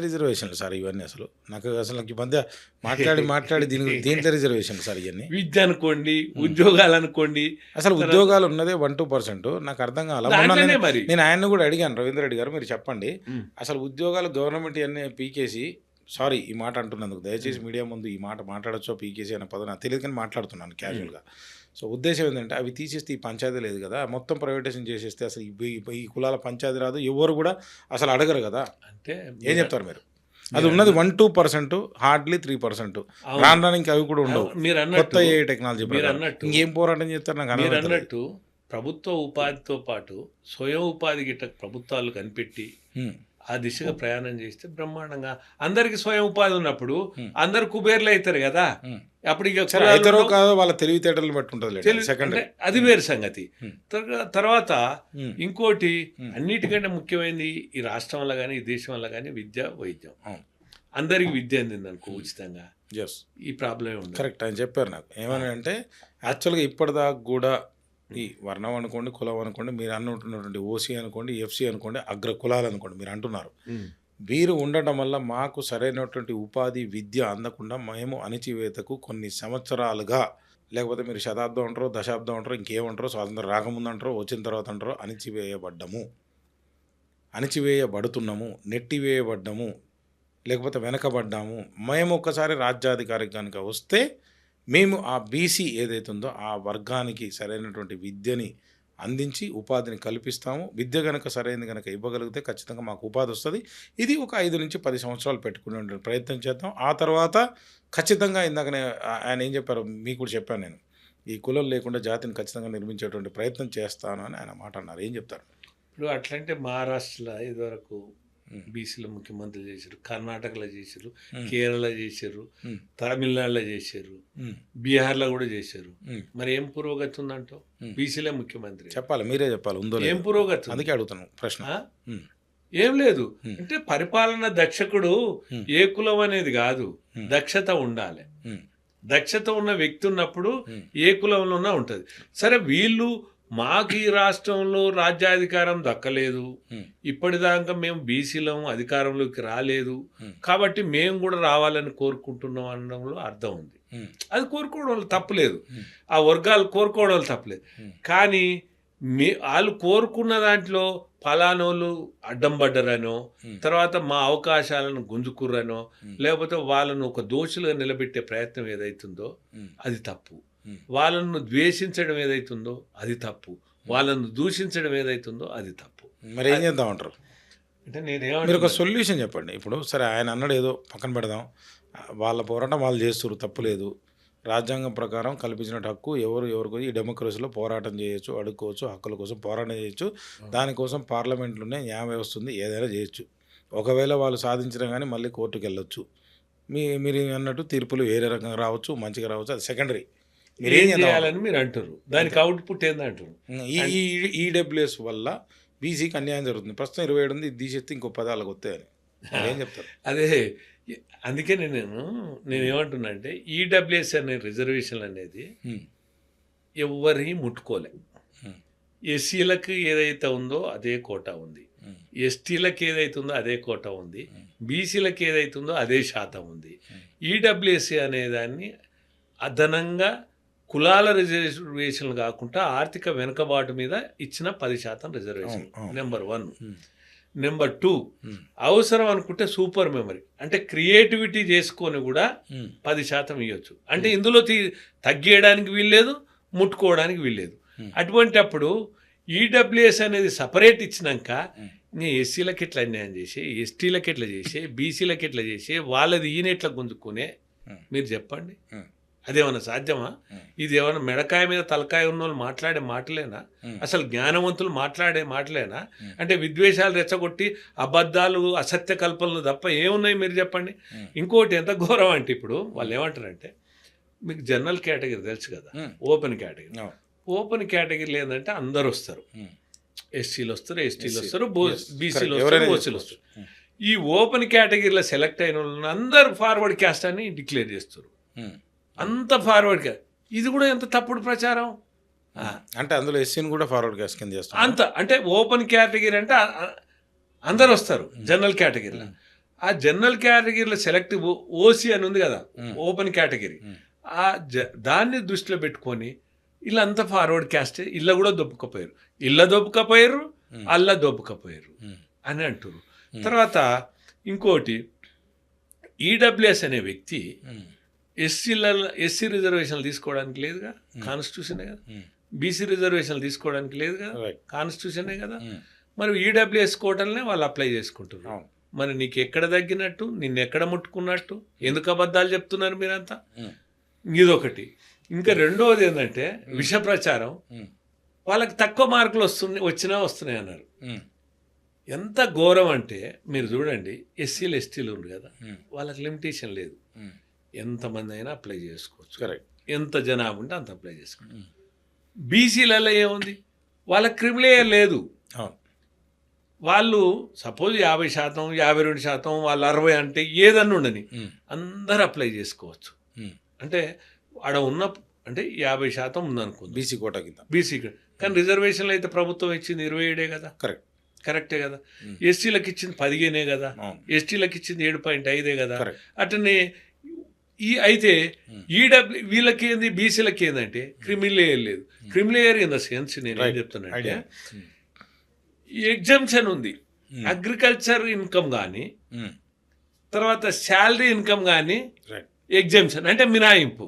రిజర్వేషన్లు సార్ ఇవన్నీ నాకు ఈ మధ్య మాట్లాడి దేంట్లో రిజర్వేషన్లు సార్ ఇవన్నీ విద్య అనుకోండి, ఉద్యోగాలు అనుకోండి, అసలు ఉద్యోగాలు ఉన్నదే 1-2%. నాకు అర్థం కాల. నేను ఆయన్ని కూడా అడిగాను, రవీంద్ర రెడ్డి గారు మీరు చెప్పండి, అసలు ఉద్యోగాలు గవర్నమెంట్ ఇవన్నీ పీకేసి, సారీ ఈ మాట అంటున్నందుకు దయచేసి మీడియా ముందు ఈ మాట మాట్లాడచ్చో పీకేసి అనే పదం నాకు తెలియదు కానీ మాట్లాడుతున్నాను క్యాజువల్గా. సో ఉద్దేశం ఏంటంటే అవి తీసేస్తే ఈ పంచాయతీ లేదు కదా, మొత్తం ప్రైవేటైజేషన్ చేసేస్తే అసలు ఈ కులాల పంచాయతీ రాదు, ఎవరు కూడా అసలు అడగరు కదా. అంటే ఏం చెప్తారు మీరు? అది ఉన్నది 1-2%, హార్డ్లీ 3%. రాను ఇంకా అవి కూడా ఉండవు. మీరు అన్నట్టు కొత్త టెక్నాలజీ ఇంకేం పోరాటం చేస్తారు నాకు మీరు అన్నట్టు ప్రభుత్వ ఉపాధితో పాటు స్వయం ఉపాధి గిట్ట ప్రభుత్వాలు కనిపెట్టి ఆ దిశగా ప్రయాణం చేస్తే బ్రహ్మాండంగా అందరికి స్వయం ఉపాధి ఉన్నప్పుడు అందరు కుబేర్లు అవుతారు కదా. అప్పుడు వాళ్ళ తెలివితేటలు బట్టి ఉంటుంది, అది వేరు సంగతి. తర్వాత ఇంకోటి అన్నిటికంటే ముఖ్యమైనది ఈ రాష్ట్రం వల్ల కానీ ఈ దేశం వల్ల కానీ విద్య, వైద్యం. అందరికి విద్య అందింది అనుకో ఉచితంగా, ఈ ప్రాబ్లం ఉంది. కరెక్ట్ అని చెప్పారు నాకు. ఏమని అంటే యాక్చువల్గా ఇప్పటిదాకా కూడా ఈ వర్ణం అనుకోండి, కులం అనుకోండి, మీరు అంటున్నటువంటి ఓసీ అనుకోండి, ఎఫ్సీ అనుకోండి, అగ్ర కులాలు అనుకోండి, మీరు అంటున్నారు, వీరు ఉండటం వల్ల మాకు సరైనటువంటి ఉపాధి విద్య అందకుండా మేము అణిచివేతకు కొన్ని సంవత్సరాలుగా, లేకపోతే మీరు శతాబ్దం అంటారో దశాబ్దం అంటారో ఇంకేమంటారో, స్వాతంత్రం రాకముందు అంటారో వచ్చిన తర్వాత అంటారో, అణిచివేయబడుతున్నాము, నెట్టివేయబడ్డాము, లేకపోతే వెనకబడ్డాము. మేము ఒక్కసారి రాజ్యాధికారికి కనుక వస్తే మేము ఆ బీసీ ఏదైతుందో ఆ వర్గానికి సరైనటువంటి విద్యని అందించి ఉపాధిని కల్పిస్తాము. విద్య కనుక సరైనది కనుక ఇవ్వగలిగితే ఖచ్చితంగా మాకు ఉపాధి వస్తుంది. ఇది ఒక 5-10 సంవత్సరాలు పెట్టుకునే ప్రయత్నం చేద్దాం. ఆ తర్వాత ఖచ్చితంగా ఇందాకనే ఆయన ఏం చెప్పారు మీకు కూడా చెప్పాను నేను, ఈ కులం లేకుండా జాతిని ఖచ్చితంగా నిర్మించేటువంటి ప్రయత్నం చేస్తాను అని ఆయన మాట అన్నారు. ఏం చెప్తారు? ఇప్పుడు అట్లంటే మహారాష్ట్రలో ఇదివరకు బీసీలో ముఖ్యమంత్రులు చేశారు, కర్ణాటకలో చేశారు, కేరళ చేశారు, తమిళనాడులో చేశారు, బీహార్లో కూడా చేశారు. మరి ఏం పురోగతి ఉందంటో? బీసీలే ముఖ్యమంత్రి. చెప్పాలి, మీరే చెప్పాలి. ఉందో ఏం పురోగతి? అందుకే అడుగుతాను ప్రశ్న. ఏం లేదు. అంటే పరిపాలన దక్షకుడు ఏ కులం అనేది కాదు, దక్షత ఉండాలి. దక్షత ఉన్న వ్యక్తి ఉన్నప్పుడు ఏ కులంలో ఉన్నా ఉంటుంది. సరే, వీళ్ళు మాకు ఈ రాష్ట్రంలో రాజ్యాధికారం దక్కలేదు, ఇప్పటిదాకా మేము బీసీలం అధికారంలోకి రాలేదు కాబట్టి మేము కూడా రావాలని కోరుకుంటున్నాం అనడంలో అర్థం ఉంది. అది కోరుకోవడం వల్ల తప్పులేదు, ఆ వర్గాలు కోరుకోవడం వల్ల తప్పులేదు. కానీ వాళ్ళు కోరుకున్న దాంట్లో ఫలానోళ్ళు అడ్డం పడ్డరనో, తర్వాత మా అవకాశాలను గుంజుకుర్రనో, లేకపోతే వాళ్ళను ఒక దోషులుగా నిలబెట్టే ప్రయత్నం ఏదైతుందో అది తప్పు. వాళ్ళను ద్వేషించడం ఏదైతుందో అది తప్పు, వాళ్ళను దూషించడం ఏదైతుందో అది తప్పు. మరి ఏం చేద్దామంటారు? అంటే మీరు ఒక సొల్యూషన్ చెప్పండి. ఇప్పుడు సరే ఆయన అన్నాడు ఏదో పక్కన పెడదాం, వాళ్ళ పోరాటం వాళ్ళు చేస్తారు, తప్పులేదు. రాజ్యాంగం ప్రకారం కల్పించిన హక్కు ఎవరికి ఈ డెమోక్రసీలో పోరాటం చేయొచ్చు, అడుక్కోవచ్చు, హక్కుల కోసం పోరాటం చేయొచ్చు, దానికోసం పార్లమెంట్లోనే న్యాయ వ్యవస్థ ఉంది, ఏదైనా చేయొచ్చు. ఒకవేళ వాళ్ళు సాధించడం కానీ మళ్ళీ కోర్టుకు వెళ్ళొచ్చు. మీరు అన్నట్టు తీర్పులు వేరే రకంగా రావచ్చు, మంచిగా రావచ్చు, అది సెకండరీ. మీరేం చేయాలని మీరు అంటారు, దానికి అవుట్పుట్ ఏందంటారు? ఈడబ్ల్యూఎస్ వల్ల బీసీకి అన్యాయం జరుగుతుంది. ప్రస్తుతం 27 ఉంది, ఇది తీసేస్తే ఇంకో 10 వస్తాయని ఏం చెప్తారు? అదే అందుకే నేనేమంటున్నా అంటే ఈడబ్ల్యూఎస్ అనే రిజర్వేషన్ అనేది ఎవరిని ముట్టుకోలే. ఎస్సీలకు ఏదైతే ఉందో అదే కోటా ఉంది, ఎస్టీలకు ఏదైతే ఉందో అదే కోటా ఉంది, బీసీలకు ఏదైతే ఉందో అదే శాతం ఉంది. ఈడబ్ల్యూఎస్ అనేదాన్ని అదనంగా కులాల రిజర్వేషన్లు కాకుండా ఆర్థిక వెనుకబాటు మీద ఇచ్చిన 10% రిజర్వేషన్. నెంబర్ 1. నెంబర్ 2, అవసరం అనుకుంటే సూపర్ మెమరీ అంటే క్రియేటివిటీ చేసుకొని కూడా 10% ఇవ్వచ్చు. అంటే ఇందులో తగ్గేయడానికి వీల్లేదు, ముట్టుకోవడానికి వీల్లేదు. అటువంటి అప్పుడు ఈడబ్ల్యూఎస్ అనేది సపరేట్ ఇచ్చినాక ఎస్సీలకు ఎట్లా అన్యాయం చేసి, ఎస్టీలకు ఎట్లా చేసి, బీసీలకు ఎట్లా చేసి, వాళ్ళది ఈయన ఎట్లా గుంజుకునే మీరు చెప్పండి. అదేమన్నా సాధ్యమా? ఇది ఏమన్నా మెడకాయ మీద తలకాయ ఉన్న వాళ్ళు మాట్లాడే మాటలేనా? అసలు జ్ఞానవంతులు మాట్లాడే మాటలేనా? అంటే విద్వేషాలు రెచ్చగొట్టి అబద్ధాలు, అసత్య కల్పనలు తప్ప ఏమున్నాయి మీరు చెప్పండి. ఇంకోటి ఎంత ఘోరం అంటే ఇప్పుడు వాళ్ళు ఏమంటారంటే, మీకు జనరల్ కేటగిరీ తెలుసు కదా, ఓపెన్ కేటగిరీ. ఓపెన్ కేటగిరీలు ఏంటంటే అందరు వస్తారు, ఎస్సీలు వస్తారు, ఎస్టీలు వస్తారు, బీసీలు వస్తారు, ఓసీలు వస్తారు. ఈ ఓపెన్ కేటగిరీలో సెలెక్ట్ అయిన వాళ్ళని అందరు ఫార్వర్డ్ క్యాస్ట్ అని డిక్లేర్ చేస్తారు. అంత ఫార్వర్డ్ క్యాస్ట్, ఇది కూడా ఎంత తప్పుడు ప్రచారం. అంటే అందులో ఎస్సీని కూడా ఫార్వర్డ్ క్యాస్ట్ కింద చేస్తారు. అంత అంటే ఓపెన్ కేటగిరీ అంటే అందరు వస్తారు జనరల్ కేటగిరీలో. ఆ జనరల్ కేటగిరీలో సెలెక్టివ్ ఓసీ అని ఉంది కదా, ఓపెన్ కేటగిరీ, ఆ దాన్ని దృష్టిలో పెట్టుకొని వీళ్ళంతా ఫార్వర్డ్ క్యాస్ట్, ఇళ్ళ కూడా దొబ్బుకపోయారు, అల్లా దొబ్బుకపోయారు అని అంటారు. తర్వాత ఇంకోటి, ఈడబ్ల్యూఎస్ అనే వ్యక్తి ఎస్సీ రిజర్వేషన్లు తీసుకోవడానికి లేదుగా, కాన్స్టిట్యూషనే కదా. బీసీ రిజర్వేషన్లు తీసుకోవడానికి లేదు కదా, కాన్స్టిట్యూషనే కదా. మరి ఈడబ్ల్యూఎస్ కోటల్నే వాళ్ళు అప్లై చేసుకుంటున్నారు. మరి నీకు ఎక్కడ తగ్గినట్టు, నిన్ను ఎక్కడ ముట్టుకున్నట్టు, ఎందుకు అబద్ధాలు చెప్తున్నారు మీరంతా? ఇదొకటి. ఇంకా రెండవది ఏంటంటే విష ప్రచారం. వాళ్ళకి తక్కువ మార్కులు వస్తున్నాయి అన్నారు. ఎంత ఘోరం అంటే మీరు చూడండి, ఎస్సీలు ఎస్టీలు ఉంది కదా, వాళ్ళకి లిమిటేషన్ లేదు, ఎంతమంది అయినా అప్లై చేసుకోవచ్చు, ఎంత జనాభా ఉంటే అంత అప్లై చేసుకోవచ్చు. బీసీలలో ఏముంది, వాళ్ళకి క్రిమిలేయర్ లేదు. వాళ్ళు సపోజ్ 50%, 52%, వాళ్ళు 60 అంటే ఏదన్నా ఉండని అందరు అప్లై చేసుకోవచ్చు. అంటే ఆడ ఉన్న అంటే 50% ఉందనుకుంది బీసీ కోటా కింద, బీసీ. కానీ రిజర్వేషన్లు అయితే ప్రభుత్వం ఇచ్చింది 27 కదా, కరెక్టే కదా. ఎస్సీలకు ఇచ్చింది 15 కదా, ఎస్టీలకు ఇచ్చింది 7.5 కదా. అట్లనే అయితే వీళ్ళకి ఏంది, బీసీలకి ఏంటంటే క్రిమిలేయర్ లేదు. క్రిమిలేయర్ ఇన్ ద సెన్స్ నేను ఏం చెప్తున్నా, ఎగ్జంప్షన్ ఉంది. అగ్రికల్చర్ ఇన్కమ్ కానీ, తర్వాత శాలరీ ఇన్కమ్ కానీ ఎగ్జంప్షన్ అంటే మినహాయింపు.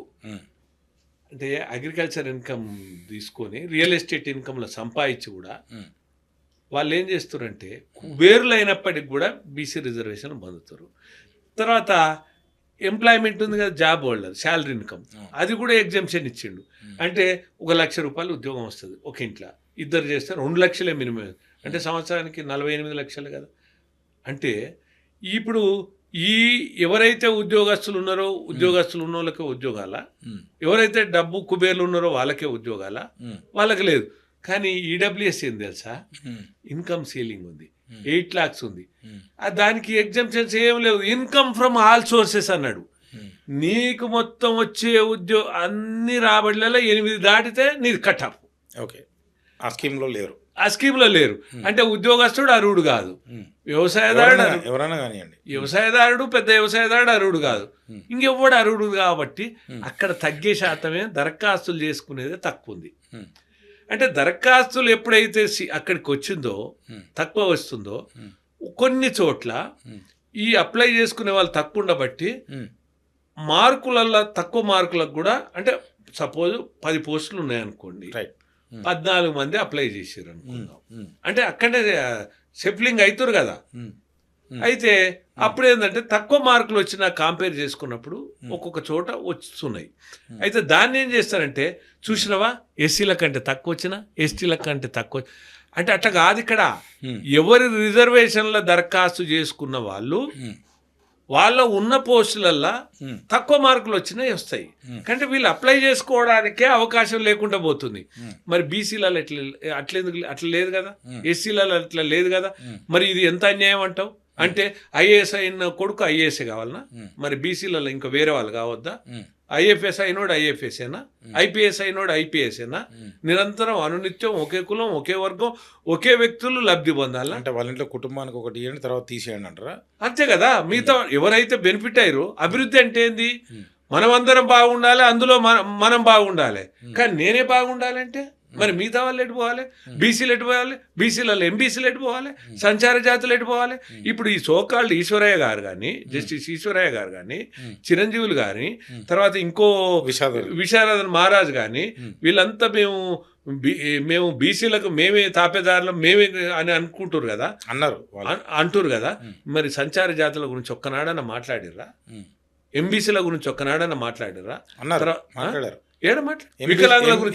అంటే అగ్రికల్చర్ ఇన్కమ్ తీసుకొని రియల్ ఎస్టేట్ ఇన్కమ్లో సంపాదించి కూడా వాళ్ళు ఏం చేస్తారంటే కుబేరులు అయినప్పటికి కూడా బీసీ రిజర్వేషన్ పొందుతారు. తర్వాత ఎంప్లాయ్మెంట్ ఉంది కదా, జాబ్ హోల్డర్, శాలరీ ఇన్కమ్, అది కూడా ఎగ్జంప్షన్ ఇచ్చిండు. అంటే 1 లక్ష రూపాయలు ఉద్యోగం వస్తుంది ఒక ఇంట్లో, ఇద్దరు చేస్తే 2 లక్షలే మినిమం, అంటే సంవత్సరానికి 48 లక్షలు కదా. అంటే ఇప్పుడు ఎవరైతే ఉద్యోగస్తులు ఉన్నారో, ఉద్యోగస్తులు ఉన్న వాళ్ళకే ఉద్యోగాల, ఎవరైతే డబ్బు కుబేర్లు ఉన్నారో వాళ్ళకే ఉద్యోగాల, వాళ్ళకి లేదు. కానీ ఈడబ్ల్యూఎస్ ఏం తెలుసా, ఇన్కమ్ సీలింగ్ ఉంది, 8 lakhs ఉంది. దానికి ఎగ్జంప్షన్స్ ఏం లేవు, ఇన్కమ్ ఫ్రమ్ ఆల్ సోర్సెస్ అన్నాడు. నీకు మొత్తం వచ్చే అన్ని రాబడిలలో 8 దాటితే నీది కట్ ఆఫ్. ఓకే, ఆ స్కీమ్లో లేరు, ఆ స్కీమ్లో లేరు. అంటే ఉద్యోగస్తుడు అర్హుడు కాదు, వ్యవసాయదారుడు ఎవరైనా కానివ్వండి, వ్యవసాయదారుడు పెద్ద వ్యవసాయదారుడు అర్హుడు కాదు, ఇంకెవ్వడు అర్హుడు. కాబట్టి అక్కడ తగ్గే శాతమే, దరఖాస్తులు చేసుకునేదే తక్కువ ఉంది. అంటే దరఖాస్తులు ఎప్పుడైతే అక్కడికి వచ్చిందో, తక్కువ వస్తుందో, కొన్ని చోట్ల ఈ అప్లై చేసుకునే వాళ్ళు తక్కువ ఉండబట్టి మార్కులలో తక్కువ మార్కులకు కూడా, అంటే సపోజ్ 10 పోస్టులు ఉన్నాయనుకోండి, 14 మంది అప్లై చేసారు అనుకుందాం. అంటే అక్కడే షెఫ్లింగ్ అవుతారు కదా. అయితే అప్పుడు ఏంటంటే తక్కువ మార్కులు వచ్చినా కంపేర్ చేసుకున్నప్పుడు ఒక్కొక్క చోట వస్తున్నాయి. అయితే దాన్ని ఏం చేస్తారంటే, చూసినవా ఎస్సీల కంటే తక్కువ వచ్చినా, ఎస్టీల కంటే తక్కువ, అంటే అట్లా కాదు. ఇక్కడ ఎవరి రిజర్వేషన్ల దరఖాస్తు చేసుకున్న వాళ్ళు వాళ్ళ ఉన్న పోస్టులల్లో తక్కువ మార్కులు వచ్చినాయి వస్తాయి. అంటే వీళ్ళు అప్లై చేసుకోవడానికే అవకాశం లేకుండా పోతుంది. మరి బీసీలలో అట్లా లేదు కదా, ఎస్సీలలో అట్లా లేదు కదా. మరి ఇది ఎంత అన్యాయం అంటావు? అంటే ఐఏఎస్ అయిన కొడుకు ఐఏఎస్ కావాలన్నా, మరి బీసీలలో ఇంకా వేరే వాళ్ళు కావద్దా? ఐఎఫ్ఎస్ అయినోడు ఐఎఫ్ఎస్ ఏనా, ఐపీఎస్ అయినోడు ఐపీఎస్ ఏనా? నిరంతరం అనునిత్యం ఒకే కులం, ఒకే వర్గం, ఒకే వ్యక్తులు లబ్ధి పొందాలి. అంటే వాళ్ళ ఇంట్లో కుటుంబానికి ఒకటి ఇవ్వండి, తర్వాత తీసేయండి అంటారా? అంతే కదా. మిగతా ఎవరైతే బెనిఫిట్ అయ్యారో, అభివృద్ధి అంటే ఏంది, మనమందరం బాగుండాలి, అందులో మనం బాగుండాలి. కానీ నేనే బాగుండాలంటే మరి మిగతా వాళ్ళు ఎటు పోవాలి? బీసీలు ఎటు పోవాలి? బీసీలలో ఎంబీసీలు ఎటు పోవాలి? సంచార జాతులు ఎటు పోవాలి? ఇప్పుడు ఈ సోకాల్డ్ ఈశ్వరయ్య గారు కానీ, జస్టిస్ ఈశ్వరయ్య గారు కానీ, చిరంజీవులు కానీ, తర్వాత ఇంకో విశారదన్ మహారాజ్ కానీ, వీళ్ళంతా మేము బీసీలకు మేమే తాపేదారులు మేమే అని అనుకుంటారు కదా, అంటారు కదా. మరి సంచార జాతుల గురించి ఒక్కనాడన్నా మాట్లాడిర్రా? ఎంబీసీల గురించి ఒక్కనాడన్నా మాట్లాడిర్రా? అన్నారు, ఏడ వికలాంగుల గురించి